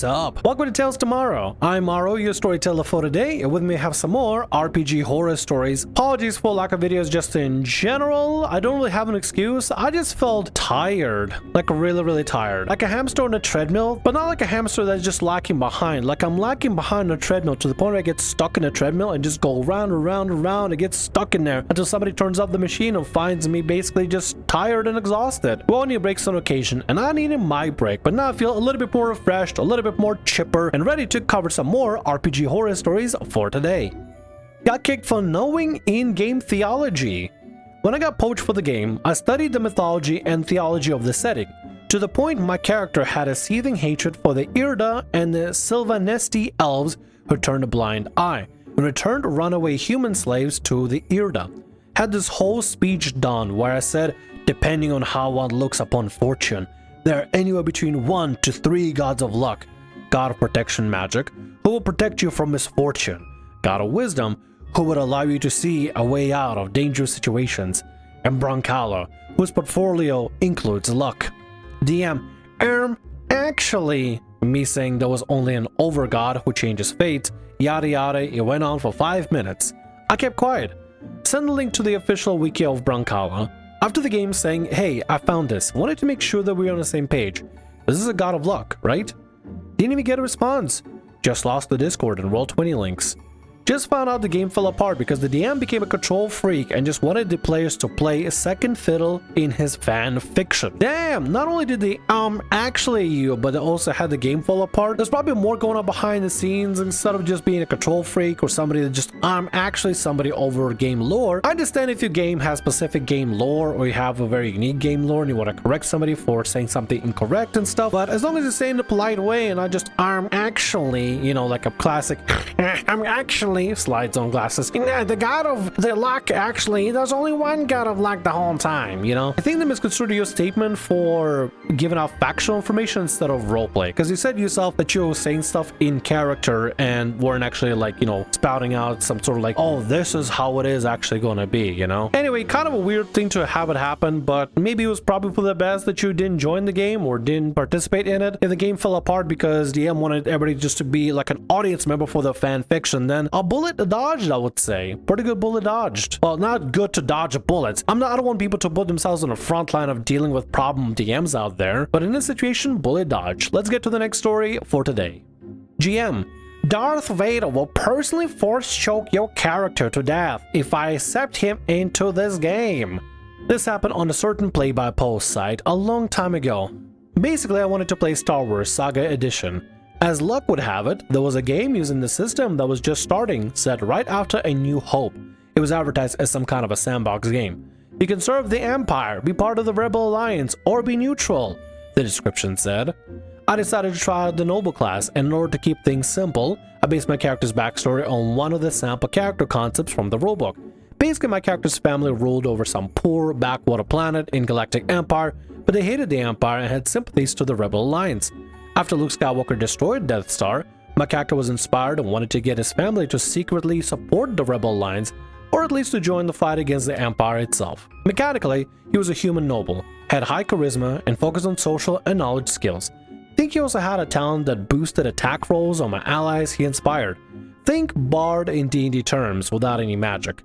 What's up? Welcome to Tales Tomorrow. I'm Morrow, your storyteller for today, and with me I have some more RPG horror stories. Apologies for lack of videos just in general. I don't really have an excuse. I just felt tired. Like really tired. Like a hamster on a treadmill, but not like a hamster that's just lacking behind. Like I'm lacking behind a treadmill to the point where I get stuck in a treadmill and just go round and round and round and get stuck in there until somebody turns off the machine and finds me basically just tired and exhausted. We all need breaks on occasion, and I needed my break, but now I feel a little bit more refreshed, a little bit more chipper, and ready to cover some more RPG horror stories for today. Got kicked for knowing in-game theology. When I got poached for the game, I studied the mythology and theology of the setting, to the point my character had a seething hatred for the Irda and the Sylvanesti elves who turned a blind eye, and returned runaway human slaves to the Irda. Had this whole speech done where I said, depending on how one looks upon fortune, there are anywhere between 1 to 3 gods of luck. God of protection magic, who will protect you from misfortune. God of wisdom, who would allow you to see a way out of dangerous situations. And Broncala, whose portfolio includes luck. DM, actually, me saying there was only an over-god who changes fate, yada yada, it went on for 5 minutes. I kept quiet. Send a link to the official wiki of Broncala. After the game saying, hey, I found this, wanted to make sure that we're on the same page. This is a god of luck, right? Didn't even get a response. Just lost the Discord and Roll20 links. Just found out the game fell apart because the DM became a control freak and just wanted the players to play a second fiddle in his fan fiction. Damn, not only did they but they also had the game fall apart. There's probably more going on behind the scenes instead of just being a control freak or somebody that just actually somebody over game lore. I understand if your game has specific game lore or you have a very unique game lore and you want to correct somebody for saying something incorrect and stuff, but as long as you say it in a polite way and not just actually, you know, like a classic slides on glasses. The god of the luck, actually, there's only one god of luck the whole time, you know? I think they misconstrued your statement for giving out factual information instead of roleplay, because you said yourself that you were saying stuff in character and weren't actually like, you know, spouting out some sort of like, oh, this is how it is actually gonna be, you know? Anyway, kind of a weird thing to have it happen, but maybe it was probably for the best that you didn't join the game or didn't participate in it. If the game fell apart because DM wanted everybody just to be like an audience member for the fan fiction, then a bullet dodged, I would say. Pretty good bullet dodged. Well, not good to dodge bullets. I don't want people to put themselves on the front line of dealing with problem DMs out there, but in this situation, bullet dodge. Let's get to the next story for today. GM, Darth Vader will personally force choke your character to death if I accept him into this game. This happened on a certain play-by-post site a long time ago. Basically, I wanted to play Star Wars Saga Edition. As luck would have it, there was a game using the system that was just starting, set right after A New Hope. It was advertised as some kind of a sandbox game. You can serve the Empire, be part of the Rebel Alliance, or be neutral, the description said. I decided to try out the Noble class, and in order to keep things simple, I based my character's backstory on one of the sample character concepts from the rulebook. Basically, my character's family ruled over some poor backwater planet in Galactic Empire, but they hated the Empire and had sympathies to the Rebel Alliance. After Luke Skywalker destroyed Death Star, my character was inspired and wanted to get his family to secretly support the Rebel Alliance, or at least to join the fight against the Empire itself. Mechanically, he was a human noble, had high charisma, and focused on social and knowledge skills. Think he also had a talent that boosted attack rolls on my allies he inspired. Think Bard in D&D terms, without any magic.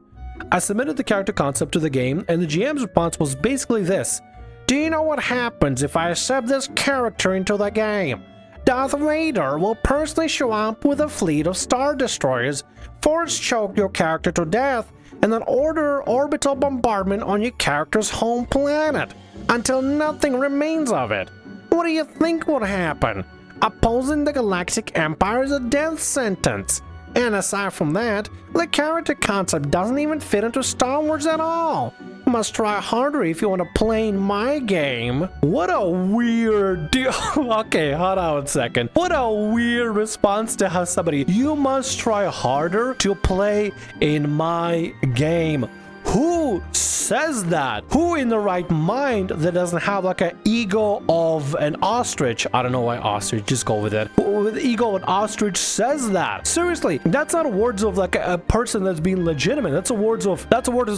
I submitted the character concept to the game, and the GM's response was basically this. Do you know what happens if I accept this character into the game? Darth Vader will personally show up with a fleet of Star Destroyers, force choke your character to death, and then order orbital bombardment on your character's home planet, until nothing remains of it. What do you think would happen? Opposing the Galactic Empire is a death sentence. And aside from that, the character concept doesn't even fit into Star Wars at all. You must try harder if you want to play in my game. What a weird deal. Okay, hold on a second. What a weird response to have somebody, you must try harder to play in my game. Who Who says that? Who in the right mind that doesn't have like an ego of an ostrich? I don't know why ostrich, just go with it. Who with the ego of an ostrich says that? Seriously, that's not words of like a person that's being legitimate. That's a words of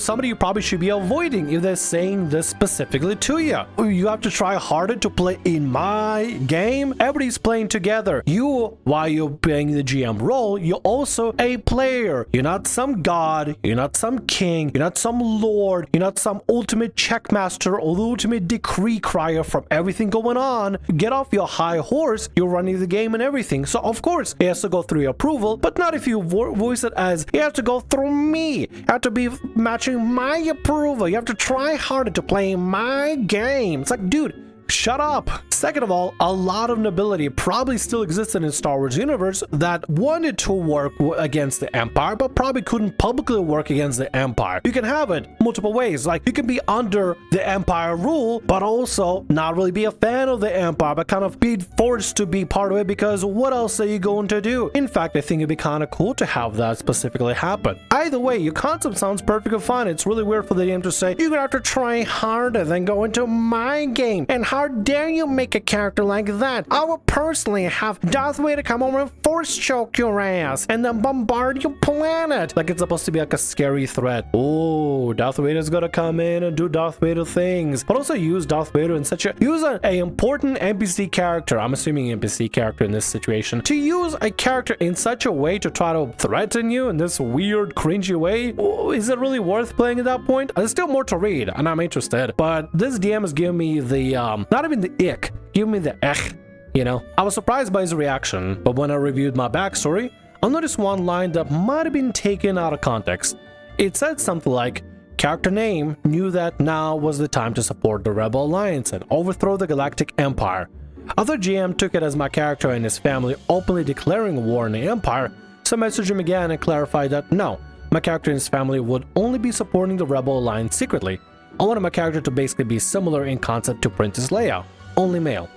somebody you probably should be avoiding if they're saying this specifically to you. You have to try harder to play in my game. Everybody's playing together. You, while you're playing the GM role, you're also a player. You're not some god. You're not some king. You're not some lord. You're not some ultimate checkmaster or the ultimate decree crier from everything going on. Get off your high horse. You're running the game and everything. So of course, it has to go through your approval, but not if you voice it as, you have to go through me. You have to be matching my approval. You have to try harder to play my game. It's like, dude, shut up. Second of all, a lot of nobility probably still existed in Star Wars universe that wanted to work against the Empire, but probably couldn't publicly work against the Empire. You can have it multiple ways. Like, you can be under the Empire rule, but also not really be a fan of the Empire, but kind of be forced to be part of it because what else are you going to do? In fact, I think it'd be kind of cool to have that specifically happen. Either way, your concept sounds perfectly fine. It's really weird for the game to say, you're gonna have to try harder than go into my game. And how dare you make a character like that? I would personally have Darth Vader come over and force choke your ass and then bombard your planet. Like it's supposed to be like a scary threat. Oh, Darth Vader's gonna come in and do Darth Vader things. But also use Darth Vader in such a, use an important NPC character, I'm assuming NPC character in this situation, to use a character in such a way to try to threaten you in this weird, cringy way. Oh, is it really worth playing at that point? There's still more to read and I'm interested. But this DM is giving me the, not even the ick, give me the ech, you know. I was surprised by his reaction, but when I reviewed my backstory, I noticed one line that might have been taken out of context. It said something like, character name knew that now was the time to support the Rebel Alliance and overthrow the Galactic Empire. Other GM took it as my character and his family openly declaring war on the Empire, so I messaged him again and clarified that no, my character and his family would only be supporting the Rebel Alliance secretly. I wanted my character to basically be similar in concept to Princess Leia, only male.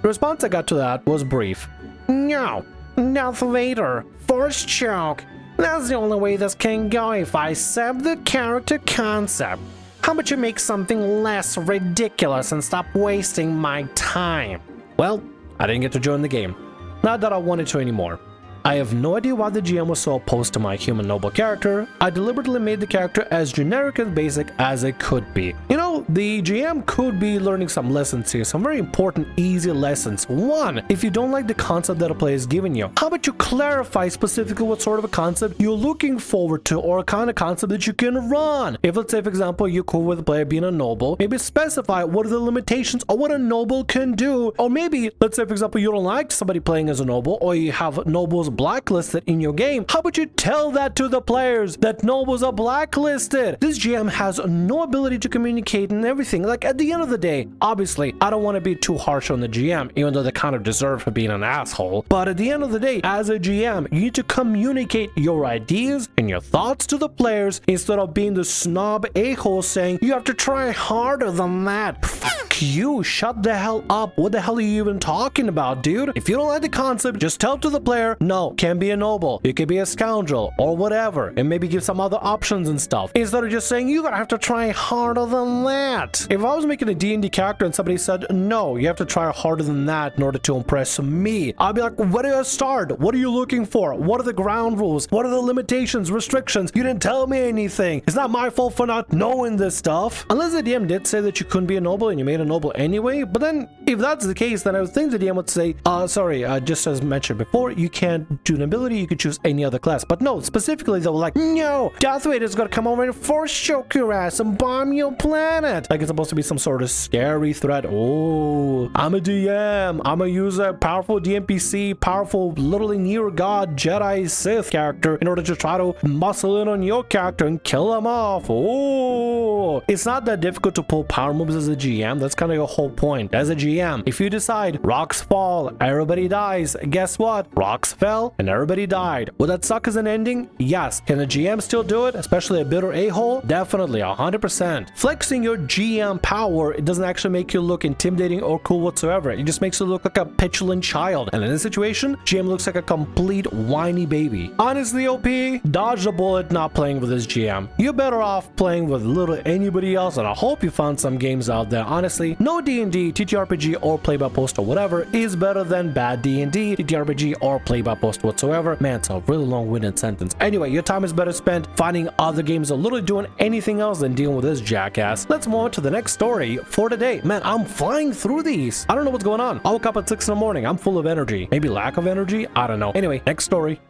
The response I got to that was brief. No, Darth Vader, force choke. That's the only way this can go if I accept the character concept. How about you make something less ridiculous and stop wasting my time? Well, I didn't get to join the game. Not that I wanted to anymore. I have no idea why the GM was so opposed to my human noble character. I deliberately made the character as generic and basic as it could be. You know, the GM could be learning some lessons here, some very important, easy lessons. One, if you don't like the concept that a player is giving you, how about you clarify specifically what sort of a concept you're looking forward to or a kind of concept that you can run? If, let's say, for example, you're cool with a player being a noble, maybe specify what are the limitations of what a noble can do. Or maybe, let's say, for example, you don't like somebody playing as a noble or you have nobles blacklisted in your game. How about you tell that to the players that nobles are blacklisted? This GM has no ability to communicate and everything. Like, at the end of the day, obviously, I don't want to be too harsh on the GM, even though they kind of deserve for being an asshole. But at the end of the day, as a GM, you need to communicate your ideas and your thoughts to the players instead of being the snob a-hole saying, you have to try harder than that. Fuck you, shut the hell up. What the hell are you even talking about, dude? If you don't like the concept, just tell to the player, no, can't be a noble, you could be a scoundrel or whatever, and maybe give some other options and stuff instead of just saying you're gonna have to try harder than that. If I was making a D&D character and somebody said no, you have to try harder than that in order to impress me, I'd be like, where do I start? What are you looking for? What are the ground rules? What are the limitations, restrictions? You didn't tell me anything. It's not my fault for not knowing this stuff. Unless the DM did say that you couldn't be a noble and you made a noble anyway, but then if that's the case, then I would think the DM would say, sorry, just as mentioned before, you can't do nobility, you could choose any other class. But no, specifically they were like, no, Darth Vader's gonna come over and force choke your ass and bomb your planet. Like it's supposed to be some sort of scary threat. Oh, I'm a DM, I'm a user, powerful DMPC, powerful, literally near god Jedi Sith character in order to try to muscle in on your character and kill him off. Oh, it's not that difficult to pull power moves as a GM. That's kind of your whole point. As a GM, if you decide rocks fall, everybody dies, guess what? Rocks fell. fell and everybody died. Would that suck as an ending? Yes. Can the GM still do it? Especially a bitter a-hole? Definitely, 100%. Flexing your GM power, it doesn't actually make you look intimidating or cool whatsoever. It just makes you look like a petulant child. And in this situation, GM looks like a complete whiny baby. Honestly, OP, dodge the bullet not playing with this GM. You're better off playing with little anybody else, and I hope you found some games out there. Honestly, no D&D, TTRPG, or play-by-post or whatever is better than bad D&D, TTRPG, or play-by-post whatsoever. Man, it's a really long-winded sentence. Anyway, your time is better spent finding other games or literally doing anything else than dealing with this jackass. Let's move on to the next story for today. Man, I'm flying through these. I don't know what's going on. I woke up at 6 in the morning. I'm full of energy. Maybe lack of energy? I don't know. Anyway, next story.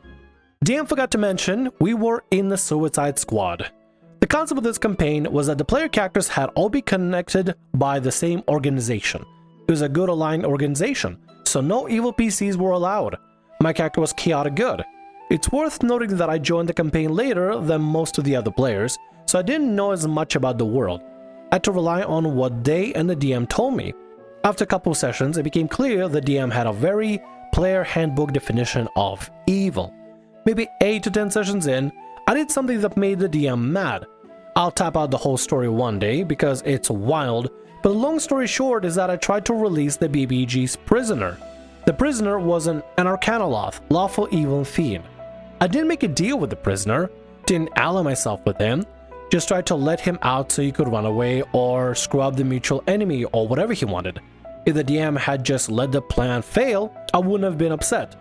DM forgot to mention, we were in the Suicide Squad. The concept of this campaign was that the player characters had all be connected by the same organization. It was a good aligned organization, so no evil PCs were allowed. My character was chaotic good. It's worth noting that I joined the campaign later than most of the other players, so I didn't know as much about the world. I had to rely on what they and the DM told me. After a couple of sessions, it became clear the DM had a very player handbook definition of evil. Maybe 8 to 10 sessions in, I did something that made the DM mad. I'll tap out the whole story one day because it's wild, but the long story short is that I tried to release the BBG's prisoner. The prisoner was an Arcanoloth, lawful evil fiend. I didn't make a deal with the prisoner, didn't ally myself with him, just tried to let him out so he could run away or screw up the mutual enemy or whatever he wanted. If the DM had just let the plan fail, I wouldn't have been upset.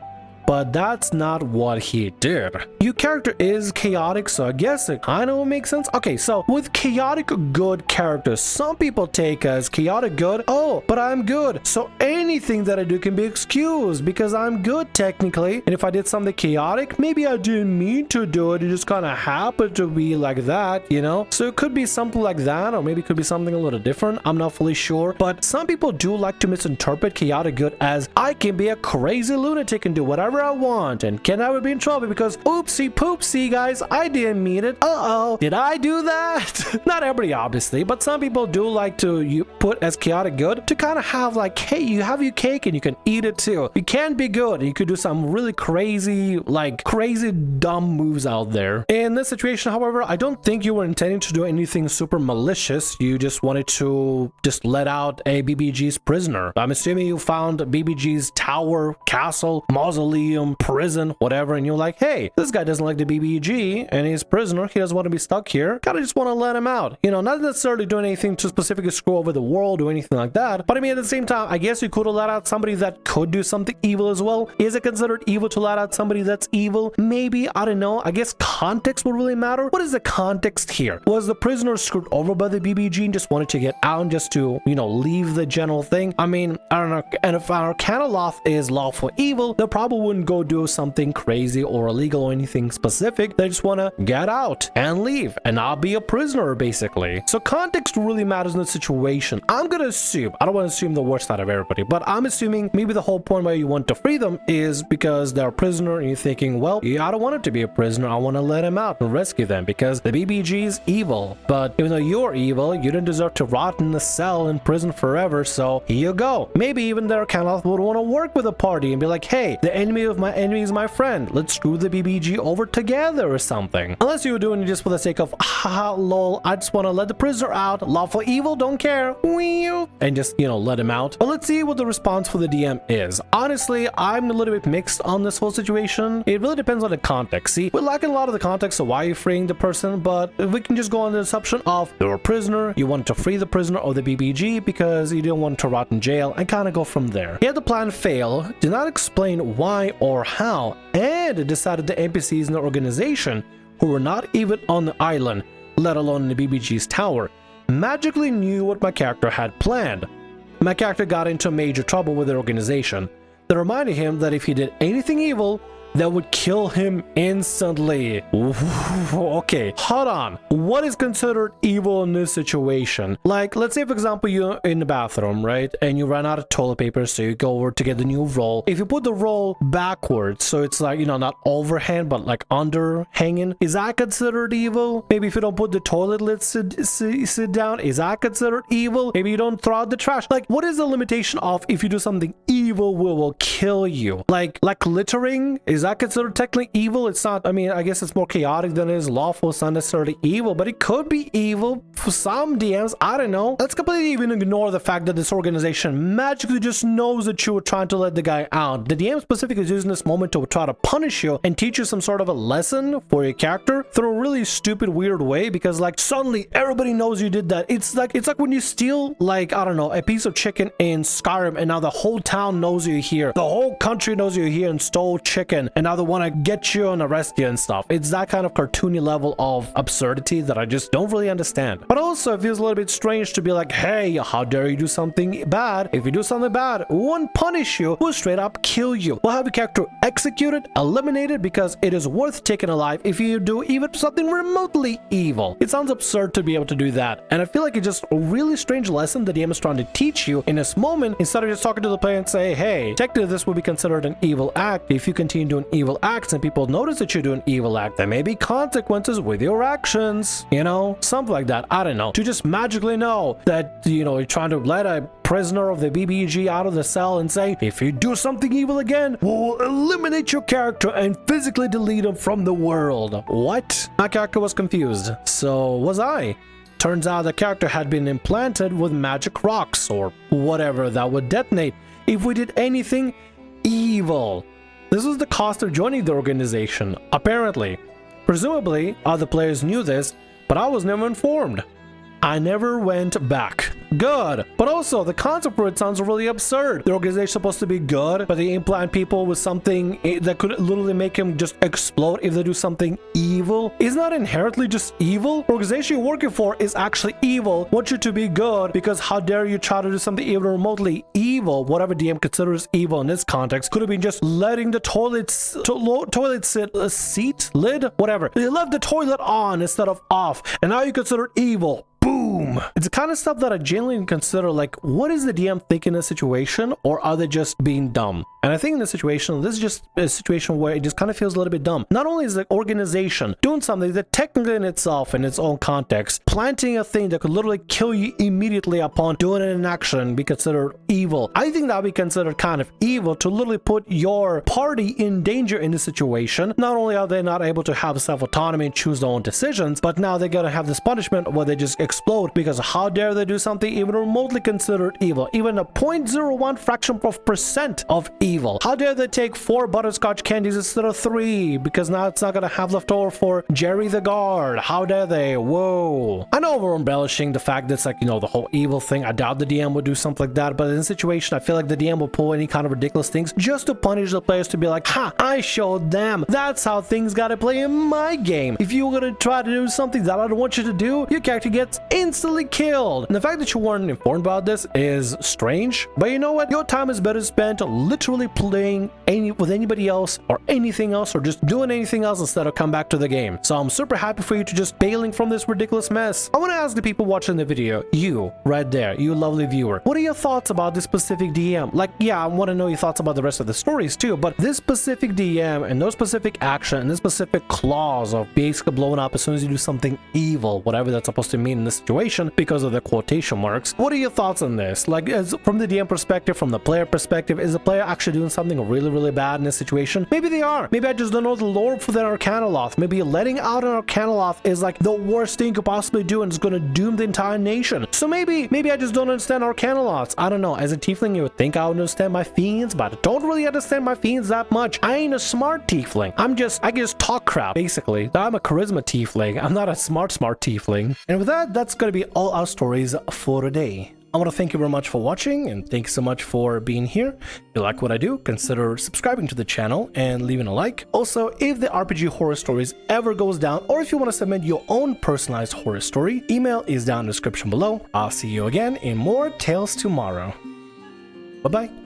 But that's not what he did. Your character is chaotic, so I guess it kind of makes sense. Okay, so with chaotic good characters, some people take as chaotic good, oh, but I'm good, so anything that I do can be excused because I'm good technically. And if I did something chaotic, maybe I didn't mean to do it, it just kind of happened to be like that, you know? So it could be something like that, or maybe it could be something a little different. I'm not fully sure, but some people do like to misinterpret chaotic good as I can be a crazy lunatic and do whatever I want and can never be in trouble because oopsie poopsie guys, I didn't mean it. Uh-oh, did I do that? Not everybody obviously, but some people do like to put as chaotic good to kind of have like, hey, you have your cake and you can eat it too. You can be good. You could do some really crazy, like crazy dumb moves out there. In this situation, however, I don't think you were intending to do anything super malicious. You just wanted to just let out a BBG's prisoner. I'm assuming you found BBG's tower, castle, mausoleum, prison, whatever, and you're like, hey, this guy doesn't like the BBG and he's a prisoner, he doesn't want to be stuck here, kind of just want to let him out, you know, not necessarily doing anything to specifically screw over the world or anything like that, but I mean at the same time, I guess you could have let out somebody that could do something evil as well. Is it considered evil to let out somebody that's evil? Maybe, I don't know. I guess context would really matter. What is the context here? Was the prisoner screwed over by the BBG and just wanted to get out and just to, you know, leave the general thing? I mean, I don't know. And if our Arcanoloth is lawful evil, they probably wouldn't go do something crazy or illegal or anything specific. They just want to get out and leave and not be a prisoner basically. So context really matters in the situation. I'm gonna assume, I don't want to assume the worst out of everybody, but I'm assuming maybe the whole point why you want to free them is because they're a prisoner and you're thinking, well, yeah, I don't want him to be a prisoner, I want to let him out and rescue them because the BBG is evil. But even though you're evil, you didn't deserve to rot in a cell in prison forever, so here you go. Maybe even their Arcanoloth would want to work with a party and be like, hey, the enemy of my enemy is my friend, let's screw the BBG over together or something. Unless you were doing it just for the sake of, haha, lol, I just want to let the prisoner out, lawful evil, don't care, and just, you know, let him out. But let's see what the response for the DM is. Honestly, I'm a little bit mixed on this whole situation. It really depends on the context. See, we're lacking a lot of the context of why you're freeing the person, but if we can just go on the assumption of you're a prisoner, you wanted to free the prisoner of the BBG because you didn't want to rot in jail, and kind of go from there. He had the plan fail, did not explain why or how, and decided the NPCs in the organization, who were not even on the island, let alone in the BBG's tower, magically knew what my character had planned. My character got into major trouble with the organization. They reminded him that if he did anything evil, that would kill him instantly. Okay, hold on. What is considered evil in this situation? Like, let's say, for example, you're in the bathroom, right? And you run out of toilet paper, so you go over to get the new roll. If you put the roll backwards, so it's like, you know, not overhand, but like under hanging, is that considered evil? Maybe if you don't put the toilet lid sit down, is that considered evil? Maybe you don't throw out the trash. Like, what is the limitation of if you do something evil will kill you? Like littering, is that considered technically evil? It's not, I mean, I guess it's more chaotic than it is lawful. It's not necessarily evil, but it could be evil for some DMs. I don't know. Let's completely even ignore the fact that this organization magically just knows that you were trying to let the guy out. The DM specifically is using this moment to try to punish you and teach you some sort of a lesson for your character through a really stupid, weird way, because like suddenly everybody knows you did that. It's like when you steal, like, I don't know, a piece of chicken in Skyrim, and now the whole town knows you're here. The whole country knows you're here and stole chicken, and now they want to get you and arrest you and stuff. It's that kind of cartoony level of absurdity that I just don't really understand. But also it feels a little bit strange to be like, hey, how dare you do something bad? If you do something bad, we won't punish you, we'll straight up kill you. We'll have your character executed, eliminated, because it is worth taking alive if you do even something remotely evil. It sounds absurd to be able to do that, and I feel like it's just a really strange lesson the DM is trying to teach you in this moment, instead of just talking to the player and say, hey, technically this would be considered an evil act. If you continue doing evil acts and people notice that you're doing evil act, there may be consequences with your actions, you know, something like that. I don't know. To just magically know that, you know, you're trying to let a prisoner of the BBG out of the cell and say, if you do something evil again, we'll eliminate your character and physically delete him from the world. What? My character was confused. So was I. Turns out the character had been implanted with magic rocks or whatever that would detonate if we did anything evil. This was the cost of joining the organization, apparently. Presumably, other players knew this, but I was never informed. I never went back. Good. But also, the concept for it sounds really absurd. The organization is supposed to be good, but they implant people with something that could literally make them just explode if they do something evil. Isn't that inherently just evil? The organization you're working for is actually evil. Want you to be good, because how dare you try to do something even remotely evil? Whatever DM considers evil in this context could have been just letting the toilet seat lid, whatever. They left the toilet on instead of off, and now you consider it evil. Boom. It's the kind of stuff that I genuinely consider, like, what is the DM thinking in this situation, or are they just being dumb? And I think in this situation, this is just a situation where it just kind of feels a little bit dumb. Not only is the organization doing something that technically in itself, in its own context, planting a thing that could literally kill you immediately upon doing it in action, be considered evil. I think that would be considered kind of evil to literally put your party in danger in this situation. Not only are they not able to have self-autonomy and choose their own decisions, but now they're gonna have this punishment where they just explode, because how dare they do something even remotely considered evil, even a 0.01 fraction of percent of evil. How dare they take 4 butterscotch candies instead of 3, because now it's not gonna have left over for Jerry the guard. How dare they? Whoa. I know we're embellishing the fact that it's like, you know, the whole evil thing. I doubt the DM would do something like that, but in this situation I feel like the DM will pull any kind of ridiculous things just to punish the players, to be like, ha, I showed them. That's how things gotta play in my game. If you're gonna try to do something that I don't want you to do, your character gets instantly killed. And the fact that you weren't informed about this is strange, but you know what? Your time is better spent literally playing with anybody else or anything else, or just doing anything else instead of come back to the game. So I'm super happy for you to just bailing from this ridiculous mess. I want to ask the people watching the video, you right there, you lovely viewer, what are your thoughts about this specific DM? Like, yeah, I want to know your thoughts about the rest of the stories too, but this specific DM and no specific action and this specific clause of basically blowing up as soon as you do something evil, whatever that's supposed to mean in this situation, because of the quotation marks. What are your thoughts on this? Like, from the DM perspective, from the player perspective, is the player actually doing something really bad in this situation? Maybe they are. Maybe I just don't know the lore for that Arcanoloth. Maybe letting out an Arcanoloth is like the worst thing you could possibly do, and it's going to doom the entire nation. So maybe I just don't understand Arcanoloths. I don't know. As a tiefling, you would think I would understand my fiends, but I don't really understand my fiends that much. I ain't a smart tiefling. I can just talk crap, basically. I'm a charisma tiefling. I'm not a smart tiefling. And with that, that's going to be all our stories for today. I want to thank you very much for watching, and thanks so much for being here. If you like what I do, consider subscribing to the channel and leaving a like. Also, if the RPG Horror Stories ever goes down, or if you want to submit your own personalized horror story, email is down in the description below. I'll see you again in more Tales Tomorrow. Bye-bye.